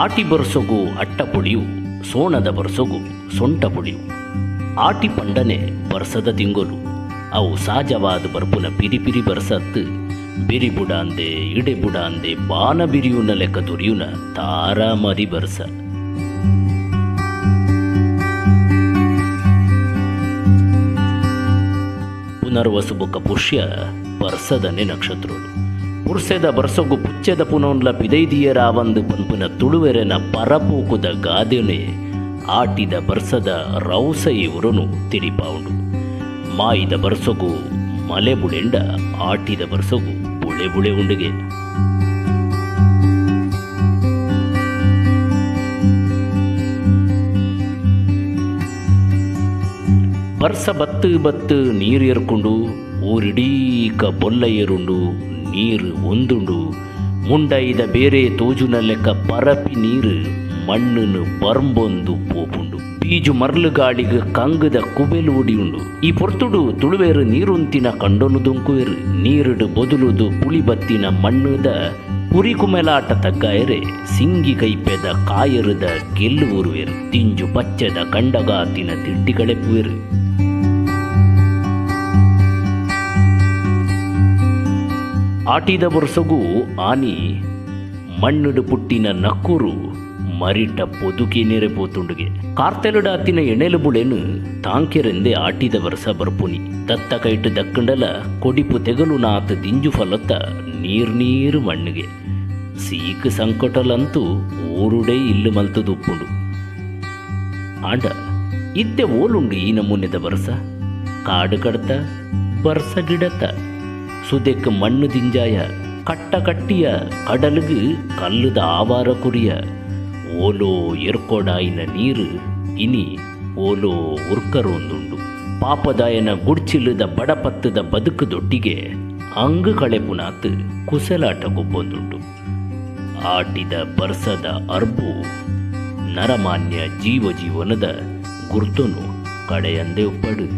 ಆಟಿ ಬರ್ಸೊಗು ಅಟ್ಟ ಪುಳಿಯು, ಸೋಣದ ಬರ್ಸೊಗು ಸೊಂಟ ಪುಳಿಯು. ಆಟಿ ಪಂಡನೆ ಬರ್ಸದ ತಿಂಗೊಲು, ಅವು ಸಹಜವಾದ ಬರ್ಪುನ ಪಿರಿ ಪಿರಿ ಬರ್ಸತ್ತು ಬಿರಿ ಬುಡಾಂದೆ ಇಡೆ ಬುಡಾಂದೆ ಬಾನ ಬಿರಿಯುನ ಲೆಕ್ಕ ತುರಿಯುನ ತಾರಾಮದಿ ಬರ್ಸ. ಪುನರ್ವಸು ಬೊಕ್ಕ ಪುಷ್ಯ ಬರ್ಸದನೆ ನಕ್ಷತ್ರಗಳು. ಪುರ್ಸೆದ ಬರ್ಸೊಗು ಪುಚ್ಚೆದ ಪುನೊಂಡ್ಲ ಪಿದೈದಿಯರ ಒಂದು ಪನ್ಪುನ ತುಳುವೆರೆನ ಪರಪೂಕುದ ಗಾದೆನೆ ಆಟಿದ ಬರ್ಸದ ರೌಸ ಇವರುನು ತಿರಿಪಾವುಂಡು. ಮಾಯಿದ ಬರ್ಸೊಗು ಮಲೆ ಬುಳೆಂಡ ಆಟಿದ ಬರ್ಸೊಗು ಬುಳೆ ಬುಳೆ ಉಂಡಿಗೆ. ಬರ್ಸ ಬತ್ತು ಬತ್ತು ನೀರು ಏರ್ಕೊಂಡು ಊರಿಡೀಕ ಬೊಲ್ಲ ಏರುಂಡು ನೀರು ಒಂದುಂಡು ಮುಂಡೈದ ಬೇರೆ ತೋಜುನ ಲೆಕ್ಕ ಪರಪಿ ನೀರು ಮಣ್ಣನ್ನು ಬರ್ಂಬೊಂದು ಪೋಪುಂಡು. ಬೀಜು ಮರ್ಲು ಗಾಳಿಗೆ ಕಂಗದ ಕುಬೆಲು ಉಡಿಯುಂಡು. ಈ ಪೊರ್ತುಡು ತುಳುವೇರು ನೀರುಂತಿನ ಕಂಡೊನು ದುಂಕುವೆರು. ನೀರುಡು ಬೊದುಲುದು ಪುಳಿ ಬತ್ತಿನ ಮಣ್ಣುದ ಪುರಿ ಕುಮೆಲಾಟ ತಗ್ಗಾಯರೆ ಸಿಂಗಿ ಕೈಪೆದ ಕಾಯರುದ ಗೆಲ್ಲು ಊರುವೆರು. ತಿಂಜು ಪಚ್ಚದ ಕಂಡಗಾತಿನ ತಿಟ್ಟಿಗಳೆಪ್ಪುವೆರು. ಆಟಿದ ಬರ್ಸೊಗು ಆನಿ ಮಣ್ಣುಡು ಪುಟ್ಟಿನ ನಕ್ಕೂರು ಮರಿಟ ಪೊದುಕಿ ನೆರೆ ಪೋತುಂಡುಗೆ. ಕಾರ್ತೆಲುಡಾತಿನ ಎಣೆಲು ಬುಳೆನು ತಾಂಕೆರೆಂದೆ ಆಟಿದ ವರ್ಷ ಬರ್ಪುನಿ. ದತ್ತ ಕೈಟು ದಕ್ಕಂಡಲ ಕೊಡಿಪು ತೆಗಲು ನಾತ ದಿಂಜು ಫಲತ್ತ ನೀರು ಮಣ್ಣಿಗೆ. ಸೀಕ್ ಸಂಕಟಲಂತೂ ಊರುಡೇ ಇಲ್ಲು ಮಲ್ತದು ಉಪ್ಪುಂಡು. ಆಂಡ ಇತ್ತೆ ಓಲುಂಡು ಈ ನಮೂನೆದ ಬರ್ಸ. ಕಾಡು ಕಡ್ತ ಬರ್ಸ ಗಿಡತ ಸುದೆಕ್ ಮಣ್ಣು ದಿಂಜಾಯ ಕಟ್ಟ ಕಟ್ಟಿಯ ಕಡಲುಗು ಕಲ್ಲುದ ಆವಾರ ಕುರಿಯ. ಓಲೋ ಎರ್ಕೊಡಾಯಿನ ನೀರು ಇನಿ ಓಲೋ ಉರ್ಕರೊಂದುಂಡು. ಪಾಪದಾಯನ ಗುಡ್ಚಿಲ್ಲದ ಬಡಪತ್ತದ ಬದುಕುದೊಟ್ಟಿಗೆ ಅಂಗು ಕಳೆಪುನಾತ್ ಕುಸಲಾಟ ಗೊಬ್ಬೊಂದುಂಡು. ಆಟಿದ ಬರ್ಸದ ಅರ್ಬು ನರಮಾನ್ಯ ಜೀವನದ ಗುರ್ತನು ಕಡೆಯಂದೆ ಉಪ್ಪಡು.